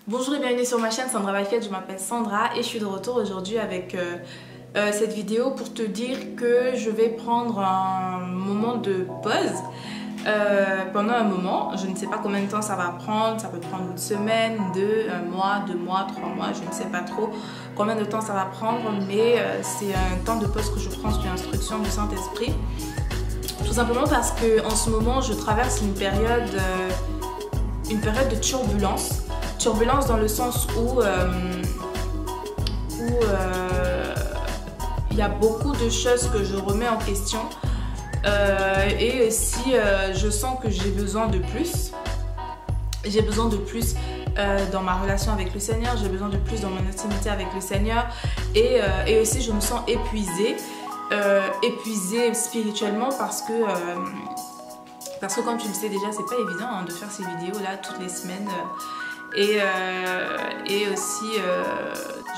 Bonjour et bienvenue sur ma chaîne Sandra Vifed, je m'appelle Sandra et je suis de retour aujourd'hui avec cette vidéo pour te dire que je vais prendre un moment de pause pendant un moment. Je ne sais pas combien de temps ça va prendre, ça peut prendre une semaine, un mois, 3 mois, je ne sais pas trop combien de temps ça va prendre, mais c'est un temps de pause que je prends sur l'instruction du Saint-Esprit. Tout simplement parce que en ce moment je traverse une période de turbulence. Turbulence dans le sens où il y a beaucoup de choses que je remets en question et si je sens que j'ai besoin de plus. J'ai besoin de plus dans ma relation avec le Seigneur, j'ai besoin de plus dans mon intimité avec le Seigneur et aussi je me sens épuisée, épuisée spirituellement parce que comme tu le sais déjà, c'est pas évident hein, de faire ces vidéos là toutes les semaines. Et aussi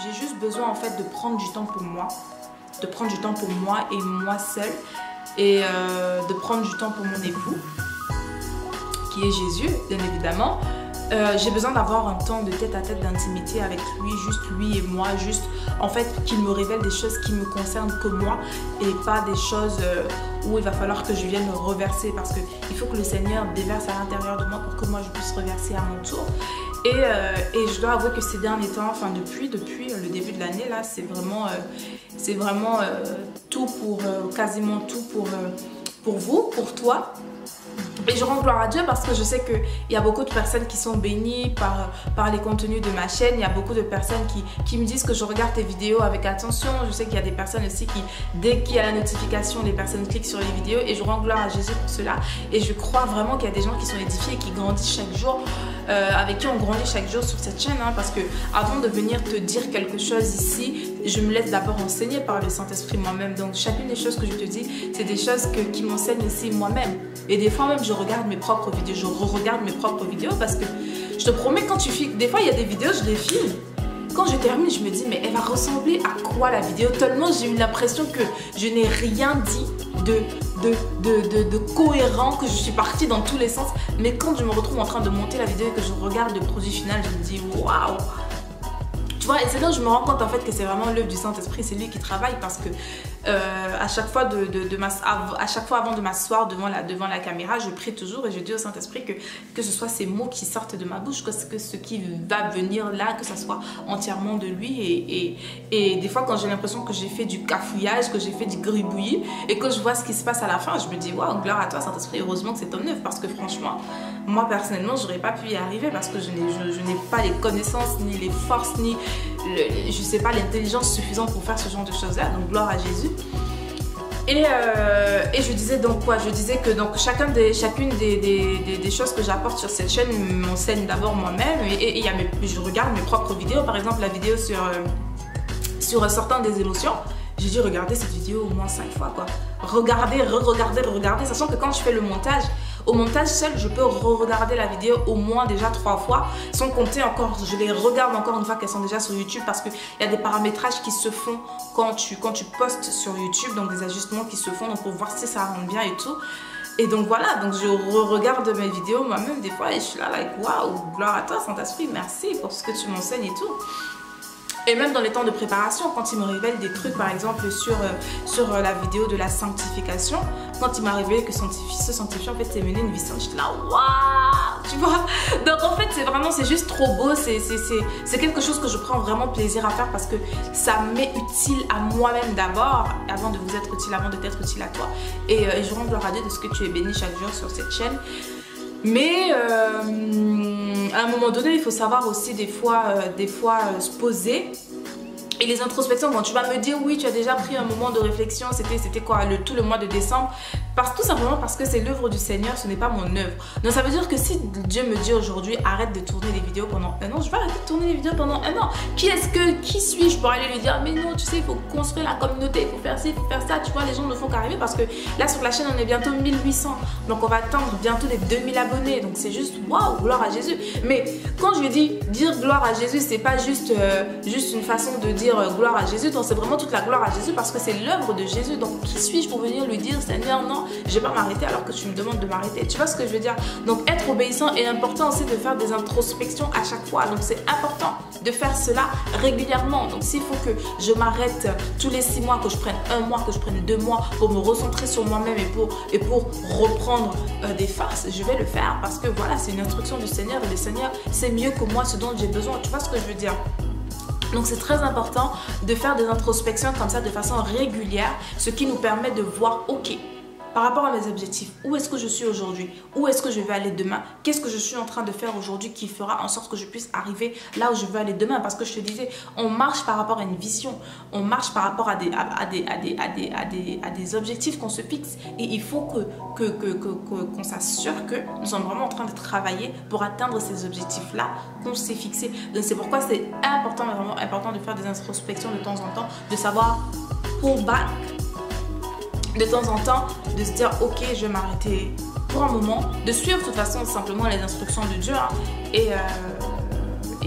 j'ai juste besoin en fait de prendre du temps pour moi, et moi seule, et de prendre du temps pour mon époux qui est Jésus bien évidemment. J'ai besoin d'avoir un temps de tête à tête d'intimité avec lui, juste lui et moi, juste en fait qu'il me révèle des choses qui me concernent que moi et pas des choses où il va falloir que je vienne reverser, parce qu'il faut que le Seigneur déverse à l'intérieur de moi pour que moi je puisse reverser à mon tour. Et je dois avouer que ces derniers temps, enfin depuis le début de l'année là, c'est vraiment tout pour quasiment tout pour vous, pour toi. Et je rends gloire à Dieu parce que je sais qu'il y a beaucoup de personnes qui sont bénies par les contenus de ma chaîne. Il y a beaucoup de personnes qui me disent que je regarde tes vidéos avec attention. Je sais qu'il y a des personnes aussi qui, dès qu'il y a la notification, les personnes cliquent sur les vidéos. Et je rends gloire à Jésus pour cela. Et je crois vraiment qu'il y a des gens qui sont édifiés et qui grandissent chaque jour, avec qui on grandit chaque jour sur cette chaîne. Hein, parce que avant de venir te dire quelque chose ici, je me laisse d'abord enseigner par le Saint-Esprit moi-même. Donc chacune des choses que je te dis, c'est des choses qui m'enseignent aussi moi-même. Et des fois même, je regarde mes propres vidéos, je re-regarde mes propres vidéos parce que je te promets, quand tu filmes, des fois il y a des vidéos, je les filme. Quand je termine, je me dis, mais elle va ressembler à quoi la vidéo? Tellement j'ai eu l'impression que je n'ai rien dit de cohérent, que je suis partie dans tous les sens. Mais quand je me retrouve en train de monter la vidéo et que je regarde le produit final, je me dis, waouh! Tu vois, et c'est là où je me rends compte en fait que c'est vraiment l'œuvre du Saint-Esprit, c'est lui qui travaille, parce que à chaque fois avant de m'asseoir devant la caméra, je prie toujours et je dis au Saint-Esprit que ce soit ces mots qui sortent de ma bouche, que ce qui va venir là, que ça soit entièrement de lui. Et des fois quand j'ai l'impression que j'ai fait du cafouillage, que j'ai fait du gribouillis et que je vois ce qui se passe à la fin, je me dis waouh, gloire à toi Saint-Esprit, heureusement que c'est ton œuvre, parce que franchement, moi personnellement, j'aurais pas pu y arriver parce que je n'ai pas les connaissances, ni les forces, ni je sais pas, l'intelligence suffisante pour faire ce genre de choses là. Donc gloire à Jésus. Et je disais donc quoi? Je disais que donc chacune des choses que j'apporte sur cette chaîne m'enseigne d'abord moi-même, et je regarde mes propres vidéos. Par exemple la vidéo sur sortant des émotions, j'ai dû regarder cette vidéo au moins 5 fois quoi. Regarder, re-regarder, sachant que quand je fais le montage, au montage seul, je peux re-regarder la vidéo au moins déjà 3 fois, sans compter encore, je les regarde encore une fois qu'elles sont déjà sur YouTube, parce qu'il y a des paramétrages qui se font quand tu postes sur YouTube, donc des ajustements qui se font donc pour voir si ça rend bien et tout. Et donc voilà, donc je re-regarde mes vidéos moi-même des fois et je suis là like waouh, gloire à toi Saint-Esprit, merci pour ce que tu m'enseignes et tout. Et même dans les temps de préparation, quand il me révèle des trucs, par exemple sur la vidéo de la sanctification, quand il m'a révélé que se sanctifier en fait c'est mener une vie sainte, j'étais là waouh, tu vois. Donc en fait c'est juste trop beau, c'est quelque chose que je prends vraiment plaisir à faire parce que ça m'est utile à moi-même d'abord, avant de vous être utile, avant de t'être utile à toi. Et je rends gloire à Dieu de ce que tu es béni chaque jour sur cette chaîne. Mais à un moment donné, il faut savoir aussi des fois se poser. Et les introspections, bon, tu vas me dire oui, tu as déjà pris un moment de réflexion, c'était quoi, tout le mois de décembre, tout simplement parce que c'est l'œuvre du Seigneur, ce n'est pas mon œuvre. Donc ça veut dire que si Dieu me dit aujourd'hui arrête de tourner les vidéos pendant 1 an, je vais arrêter de tourner les vidéos pendant 1 an. Qui suis-je pour aller lui dire mais non, tu sais, il faut construire la communauté, il faut faire ci, il faut faire ça, tu vois, les gens ne font qu'arriver parce que là sur la chaîne on est bientôt 1800, donc on va atteindre bientôt les 2000 abonnés, donc c'est juste waouh, gloire à Jésus. Mais quand je dis dire gloire à Jésus, c'est pas juste une façon de dire gloire à Jésus, donc c'est vraiment toute la gloire à Jésus parce que c'est l'œuvre de Jésus. Donc qui suis-je pour venir lui dire Seigneur non, obéissant, je vais pas m'arrêter alors que tu me demandes de m'arrêter. Tu vois ce que je veux dire? Donc être obéissant est important aussi de faire des introspections à chaque fois. Donc c'est important de faire cela régulièrement. Donc s'il faut que je m'arrête tous les 6 mois, que je prenne 1 mois, que je prenne 2 mois pour me recentrer sur moi-même et pour reprendre des forces, je vais le faire parce que voilà, c'est une instruction du Seigneur et le Seigneur c'est mieux que moi ce dont j'ai besoin. Tu vois ce que je veux dire? Donc c'est très important de faire des introspections comme ça de façon régulière, ce qui nous permet de voir, ok, par rapport à mes objectifs, où est-ce que je suis aujourd'hui? Où est-ce que je vais aller demain? Qu'est-ce que je suis en train de faire aujourd'hui qui fera en sorte que je puisse arriver là où je veux aller demain? Parce que je te disais, on marche par rapport à une vision, on marche par rapport à des objectifs qu'on se fixe. Et il faut qu'on s'assure que nous sommes vraiment en train de travailler pour atteindre ces objectifs-là qu'on s'est fixés. Donc c'est pourquoi c'est important, vraiment important de faire des introspections de temps en temps, de savoir pull back, de temps en temps, de se dire ok, je vais m'arrêter pour un moment, de suivre de toute façon simplement les instructions de Dieu hein, et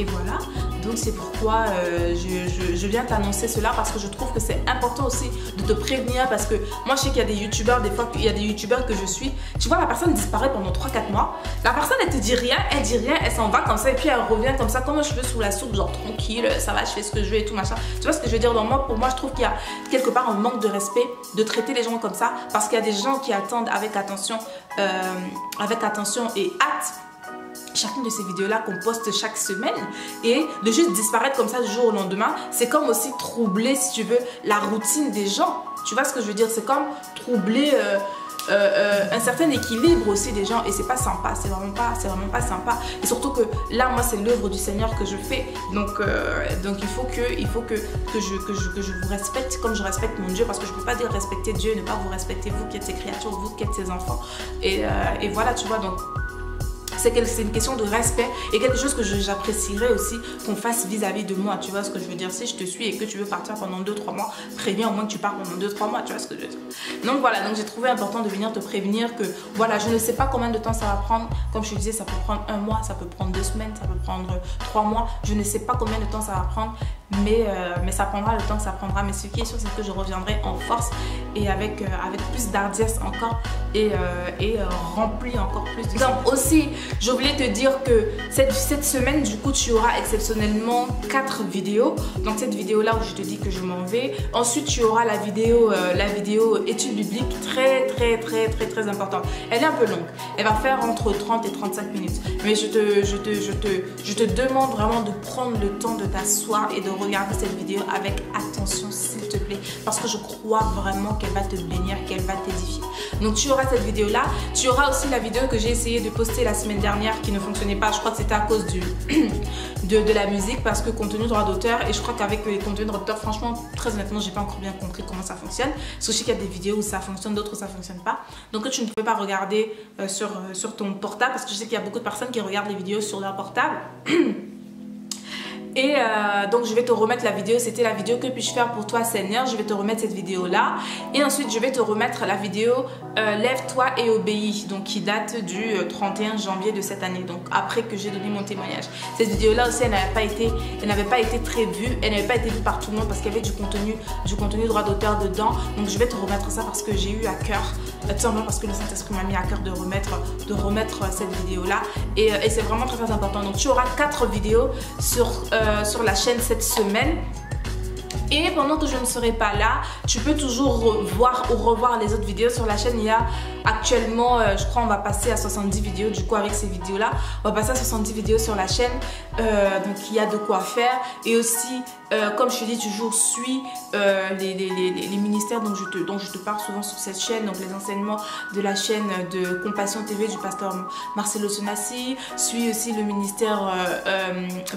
voilà. Donc c'est pourquoi je viens t'annoncer cela parce que je trouve que c'est important aussi de te prévenir parce que moi je sais qu'il y a des youtubeurs, des fois il y a des youtubeurs que je suis, tu vois la personne disparaît pendant 3-4 mois, la personne elle te dit rien, elle s'en va comme ça et puis elle revient comme ça comme un cheveu sous la soupe, genre tranquille, ça va, je fais ce que je veux et tout machin. Tu vois ce que je veux dire? Donc moi, pour moi je trouve qu'il y a quelque part un manque de respect de traiter les gens comme ça parce qu'il y a des gens qui attendent avec attention et hâte chacune de ces vidéos-là qu'on poste chaque semaine et de juste disparaître comme ça du jour au lendemain, c'est comme aussi troubler, si tu veux, la routine des gens. Tu vois ce que je veux dire? C'est comme troubler un certain équilibre aussi des gens et c'est pas sympa, c'est vraiment pas sympa. Et surtout que là, moi, c'est l'œuvre du Seigneur que je fais. Donc il faut que je vous respecte comme je respecte mon Dieu parce que je peux pas dire respecter Dieu et ne pas vous respecter, vous qui êtes ses créatures, vous qui êtes ses enfants. Et voilà, tu vois, donc c'est une question de respect et quelque chose que j'apprécierais aussi qu'on fasse vis-à-vis de moi. Tu vois ce que je veux dire? Si je te suis et que tu veux partir pendant 2-3 mois, préviens au moins que tu pars pendant 2-3 mois. Tu vois ce que je veux dire? Donc voilà, donc j'ai trouvé important de venir te prévenir que voilà, je ne sais pas combien de temps ça va prendre. Comme je te disais, ça peut prendre 1 mois, ça peut prendre 2 semaines, ça peut prendre 3 mois. Je ne sais pas combien de temps ça va prendre. Mais ça prendra le temps que ça prendra. Mais ce qui est sûr, c'est que je reviendrai en force et avec plus d'hardiesse encore et rempli encore plus. Donc aussi, je voulais te dire que cette semaine, du coup, tu auras exceptionnellement 4 vidéos. Donc cette vidéo-là où je te dis que je m'en vais. Ensuite, tu auras la vidéo étude biblique très importante. Elle est un peu longue. Elle va faire entre 30 et 35 minutes. Mais je te demande vraiment de prendre le temps de t'asseoir et de regarder cette vidéo avec attention s'il te plaît parce que je crois vraiment qu'elle va te bénir, qu'elle va t'édifier. Donc tu auras cette vidéo là, tu auras aussi la vidéo que j'ai essayé de poster la semaine dernière qui ne fonctionnait pas, je crois que c'était à cause de la musique parce que contenu droit d'auteur et je crois qu'avec les contenus droit d'auteur franchement très honnêtement j'ai pas encore bien compris comment ça fonctionne parce que je sais qu'il y a des vidéos où ça fonctionne, d'autres où ça fonctionne pas, donc que tu ne peux pas regarder sur ton portable parce que je sais qu'il y a beaucoup de personnes qui regardent les vidéos sur leur portable. Et donc je vais te remettre la vidéo, c'était la vidéo que puis-je faire pour toi Seigneur, je vais te remettre cette vidéo là et ensuite je vais te remettre la vidéo Lève-toi et obéis, donc qui date du 31 janvier de cette année, donc après que j'ai donné mon témoignage. Cette vidéo là aussi elle n'avait pas été très vue, elle n'avait pas été vue par tout le monde parce qu'il y avait du contenu droit d'auteur dedans, donc je vais te remettre ça parce que j'ai eu à cœur, tout simplement parce que le Saint-Esprit m'a mis à cœur de remettre cette vidéo là et c'est vraiment très important. Donc tu auras 4 vidéos sur la chaîne cette semaine. Et pendant que je ne serai pas là, tu peux toujours voir ou revoir les autres vidéos sur la chaîne. Il y a actuellement, je crois on va passer à 70 vidéos. Du coup avec ces vidéos là, on va passer à 70 vidéos sur la chaîne. Donc il y a de quoi faire. Et aussi, comme je te dis, toujours suis les ministères dont je te parle souvent sur cette chaîne. Donc les enseignements de la chaîne de Compassion TV du pasteur Marcelo Sonassi. Suis aussi le ministère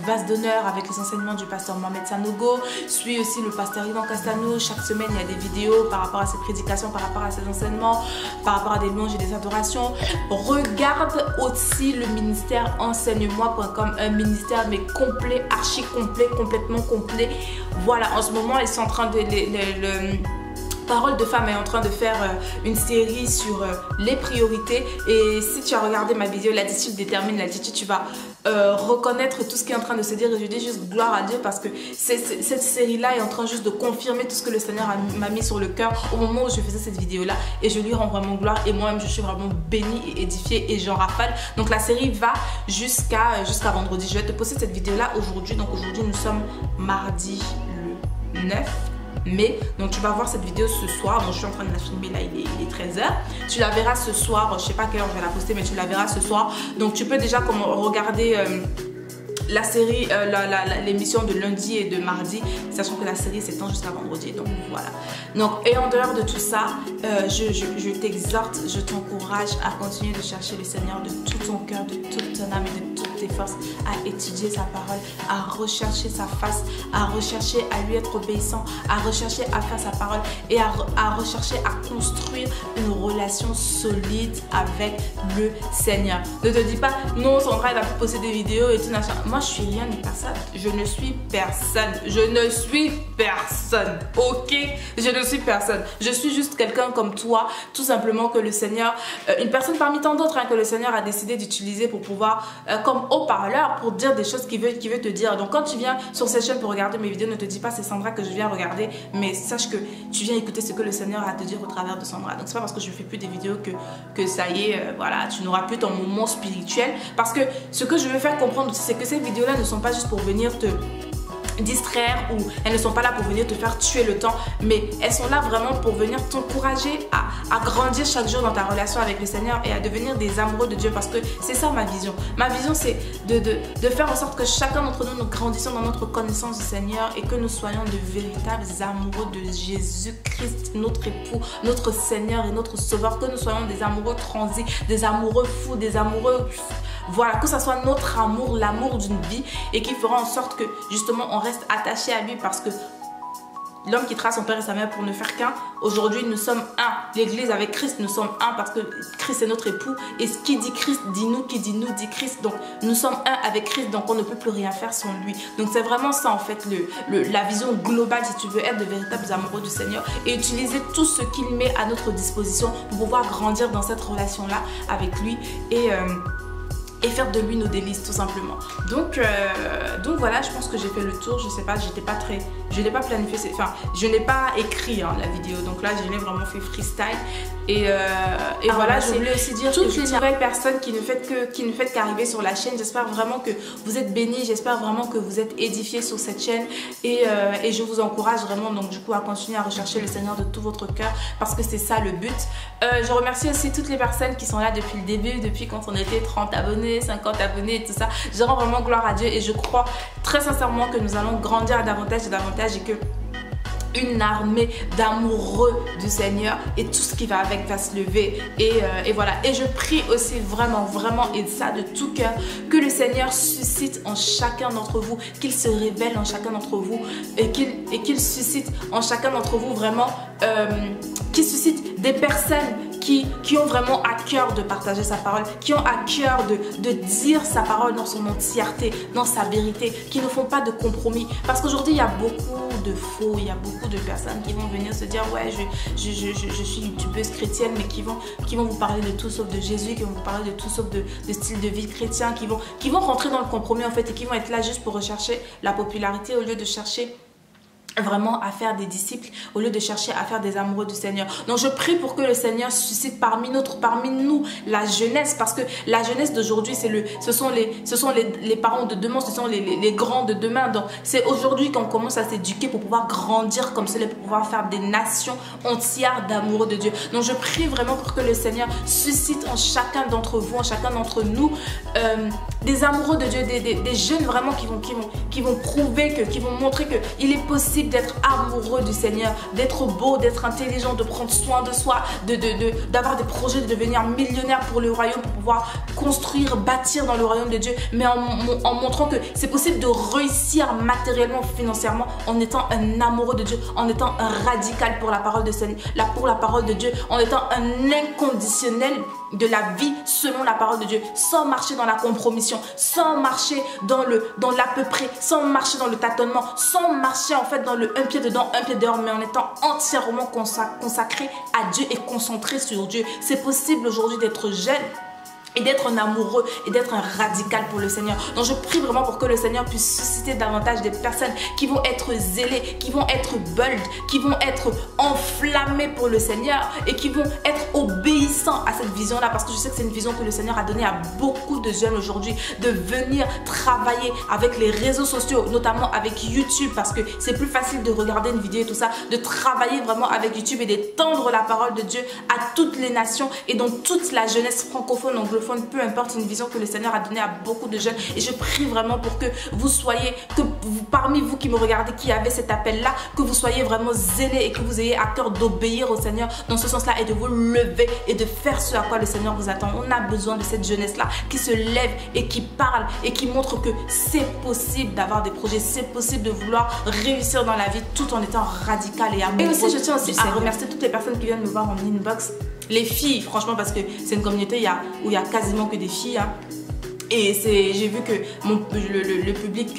Vase d'honneur avec les enseignements du pasteur Mohamed Sanogo. Suis aussi le pasteur Ivan Castano. Chaque semaine il y a des vidéos par rapport à ses prédications, par rapport à ses enseignements, par rapport à des louanges et des adorations. Regarde aussi le ministère enseigne-moi.com, un ministère mais complet, archi complet, complètement complet. Voilà, en ce moment ils sont en train de Parole de femme est en train de faire une série sur les priorités et si tu as regardé ma vidéo l'attitude détermine l'attitude, tu vas reconnaître tout ce qui est en train de se dire. Et je dis juste gloire à Dieu parce que cette série-là est en train juste de confirmer tout ce que le Seigneur m'a mis sur le cœur au moment où je faisais cette vidéo-là. Et je lui rends vraiment gloire. Et moi-même, je suis vraiment bénie et édifiée et j'en rafale. Donc la série va jusqu'à vendredi. Je vais te poster cette vidéo-là aujourd'hui. Donc aujourd'hui, nous sommes mardi le 9 mai. Donc tu vas voir cette vidéo ce soir. Donc je suis en train de la filmer là, il est 13h. Tu la verras ce soir. Je sais pas à quelle heure je vais la poster, mais tu la verras ce soir. Donc tu peux déjà regarder la série, l'émission de lundi et de mardi, sachant que la série s'étend jusqu'à vendredi. Donc voilà. Donc, et en dehors de tout ça, je t'exhorte, je t'encourage à continuer de chercher le Seigneur de tout ton cœur, de toute ton âme et de toutes tes forces, à étudier sa parole, à rechercher sa face, à rechercher à lui être obéissant, à rechercher à faire sa parole et à rechercher à construire une relation solide avec le Seigneur. Ne te dis pas, non, Sandra, elle a posté des vidéos et tout. Moi, je suis rien ni personne. Je ne suis personne. Je ne suis personne. Ok? Je ne suis personne. Je suis juste quelqu'un comme toi, tout simplement que le Seigneur, une personne parmi tant d'autres, hein, que le Seigneur a décidé d'utiliser pour pouvoir, comme haut-parleur, pour dire des choses qu'il veut te dire. Donc quand tu viens sur cette chaîne pour regarder mes vidéos, ne te dis pas c'est Sandra que je viens regarder, mais sache que tu viens écouter ce que le Seigneur a à te dire au travers de Sandra. Donc c'est pas parce que je fais plus des vidéos que ça y est, voilà, tu n'auras plus ton moment spirituel. Parce que ce que je veux faire comprendre aussi, c'est que ces vidéos-là ne sont pas juste pour venir te distraire ou elles ne sont pas là pour venir te faire tuer le temps, mais elles sont là vraiment pour venir t'encourager à grandir chaque jour dans ta relation avec le Seigneur et à devenir des amoureux de Dieu, parce que c'est ça ma vision. Ma vision, c'est de faire en sorte que chacun d'entre nous grandissions dans notre connaissance du Seigneur et que nous soyons de véritables amoureux de Jésus-Christ, notre époux, notre Seigneur et notre Sauveur, que nous soyons des amoureux transis, des amoureux fous, des amoureux... Voilà, que ça soit notre amour, l'amour d'une vie, et qui fera en sorte que justement on reste attaché à lui, parce que l'homme quittera son père et sa mère pour ne faire qu'un. Aujourd'hui, nous sommes un. L'église avec Christ, nous sommes un parce que Christ est notre époux. Et ce qui dit Christ dit nous, qui dit nous dit Christ. Donc, nous sommes un avec Christ, donc on ne peut plus rien faire sans lui. Donc, c'est vraiment ça en fait, la vision globale, si tu veux être de véritables amoureux du Seigneur et utiliser tout ce qu'il met à notre disposition pour pouvoir grandir dans cette relation-là avec lui et faire de lui nos délices, tout simplement. Donc voilà, je pense que j'ai fait le tour. Je sais pas, je n'ai pas planifié, enfin, je n'ai pas écrit la vidéo. Donc là, je l'ai vraiment fait freestyle. Et voilà, je voulais aussi dire toutes les nouvelles personnes qui ne faites qu'arriver sur la chaîne. J'espère vraiment que vous êtes bénis. J'espère vraiment que vous êtes édifiés sur cette chaîne. Et je vous encourage vraiment, donc du coup, à continuer à rechercher le Seigneur de tout votre cœur, parce que c'est ça le but. Je remercie aussi toutes les personnes qui sont là depuis le début, depuis quand on était 30 abonnés, 50 abonnés et tout ça. Je rends vraiment gloire à Dieu et je crois très sincèrement que nous allons grandir davantage et davantage, et que une armée d'amoureux du Seigneur et tout ce qui va avec va se lever. Et voilà. Et je prie aussi vraiment, et ça de tout cœur, que le Seigneur suscite en chacun d'entre vous, qu'il se révèle en chacun d'entre vous, et qu'il suscite en chacun d'entre vous vraiment, qu'il suscite des personnes qui ont vraiment à cœur de partager sa parole, qui ont à cœur de dire sa parole dans son entièreté, dans sa vérité, qui ne font pas de compromis. Parce qu'aujourd'hui, il y a beaucoup de faux, il y a beaucoup de personnes qui vont venir se dire ouais, je suis youtubeuse chrétienne, mais qui vont vous parler de tout sauf de Jésus, qui vont vous parler de tout sauf de style de vie chrétien, qui vont rentrer dans le compromis en fait, et qui vont être là juste pour rechercher la popularité au lieu de chercher vraiment à faire des disciples, au lieu de chercher à faire des amoureux du Seigneur. Donc je prie pour que le Seigneur suscite parmi nous la jeunesse, parce que la jeunesse d'aujourd'hui, ce sont les parents de demain, ce sont les grands de demain. Donc c'est aujourd'hui qu'on commence à s'éduquer pour pouvoir grandir comme cela, pour pouvoir faire des nations entières d'amoureux de Dieu. Donc je prie vraiment pour que le Seigneur suscite en chacun d'entre vous, en chacun d'entre nous, des amoureux de Dieu, des jeunes vraiment qui vont prouver, qui vont montrer qu'il est possible d'être amoureux du Seigneur, d'être beau, d'être intelligent, de prendre soin de soi, d'avoir des projets, de devenir millionnaire pour le royaume, pour pouvoir construire, bâtir dans le royaume de Dieu, mais en montrant que c'est possible de réussir matériellement, financièrement, en étant un amoureux de Dieu, en étant un radical pour la parole de Seigneur, pour la parole de Dieu, en étant un inconditionnel de la vie selon la parole de Dieu, sans marcher dans la compromission, sans marcher dans l'à peu près, sans marcher dans le tâtonnement, sans marcher en fait dans le un pied dedans, un pied dehors, mais en étant entièrement consacré à Dieu et concentré sur Dieu. C'est possible aujourd'hui d'être jeune et d'être un amoureux et d'être un radical pour le Seigneur. Donc je prie vraiment pour que le Seigneur puisse susciter davantage des personnes qui vont être zélées, qui vont être bold, qui vont être enflammées pour le Seigneur et qui vont être obéissants à cette vision-là, parce que je sais que c'est une vision que le Seigneur a donnée à beaucoup de jeunes aujourd'hui, de venir travailler avec les réseaux sociaux, notamment avec YouTube, parce que c'est plus facile de regarder une vidéo et tout ça, de travailler vraiment avec YouTube et d'étendre la parole de Dieu à toutes les nations et dans toute la jeunesse francophone, anglophone, peu importe, une vision que le Seigneur a donnée à beaucoup de jeunes. Et je prie vraiment pour que vous soyez, parmi vous qui me regardez, qui avez cet appel-là, que vous soyez vraiment zélés et que vous ayez à cœur d'obéir au Seigneur dans ce sens-là et de vous lever et de faire ce à quoi le Seigneur vous attend. On a besoin de cette jeunesse-là qui se lève et qui parle et qui montre que c'est possible d'avoir des projets, c'est possible de vouloir réussir dans la vie tout en étant radical et amoureux. Et aussi, je tiens aussi à remercier toutes les personnes qui viennent me voir en inbox. Les filles, franchement, parce que c'est une communauté où il y a quasiment que des filles. Hein. Et j'ai vu que le public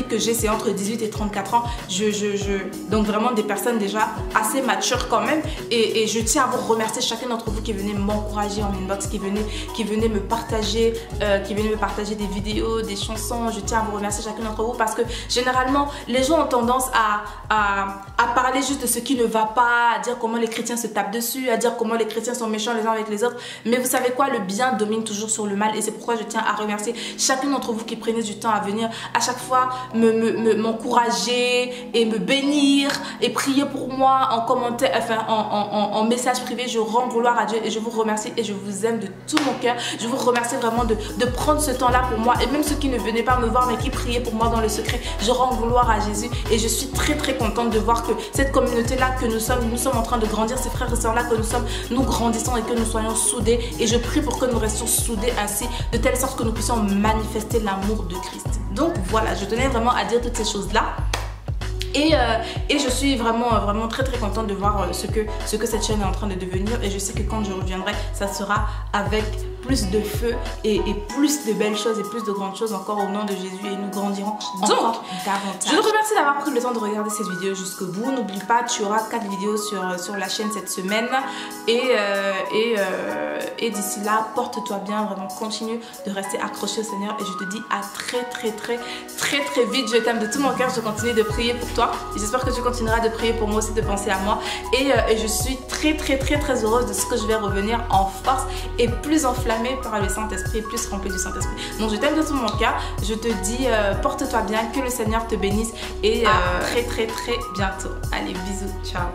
que j'ai, c'est entre 18 et 34 ans. Donc vraiment des personnes déjà assez matures quand même. Et je tiens à vous remercier chacun d'entre vous qui venez m'encourager en inbox, qui venez me partager des vidéos, des chansons. Je tiens à vous remercier chacun d'entre vous parce que généralement les gens ont tendance à parler juste de ce qui ne va pas, à dire comment les chrétiens se tapent dessus, à dire comment les chrétiens sont méchants les uns avec les autres. Mais vous savez quoi, le bien domine toujours sur le mal. Et c'est pourquoi je tiens à remercier chacun d'entre vous qui prenez du temps à venir à chaque fois m'encourager et me bénir et prier pour moi en commentaire, enfin en message privé. Je rends gloire à Dieu et je vous remercie et je vous aime de tout mon cœur. Je vous remercie vraiment de prendre ce temps-là pour moi, et même ceux qui ne venaient pas me voir mais qui priaient pour moi dans le secret. Je rends gloire à Jésus et je suis très très contente de voir que cette communauté-là que nous sommes en train de grandir, ces frères et sœurs-là que nous grandissons et que nous soyons soudés. Et je prie pour que nous restions soudés ainsi, de telle sorte que nous puissions manifester l'amour de Christ. Donc voilà, je tenais vraiment à dire toutes ces choses-là. Et je suis vraiment très très contente de voir ce que cette chaîne est en train de devenir. Et je sais que quand je reviendrai, ça sera avec plus de feu et plus de belles choses et plus de grandes choses encore au nom de Jésus, et nous grandirons encore davantage. Je te remercie d'avoir pris le temps de regarder cette vidéo jusqu'au bout. N'oublie pas, tu auras 4 vidéos sur la chaîne cette semaine. Et d'ici là, porte-toi bien, vraiment continue de rester accroché au Seigneur. Et je te dis à très vite. Je t'aime de tout mon cœur, je continue de prier pour toi. Et j'espère que tu continueras de prier pour moi aussi, de penser à moi. Et je suis très heureuse de ce que je vais revenir en force et plus enflammée par le Saint-Esprit et plus remplie du Saint-Esprit. Donc je t'aime de tout mon cœur. Je te dis porte-toi bien, que le Seigneur te bénisse et à très bientôt. Allez, bisous, ciao.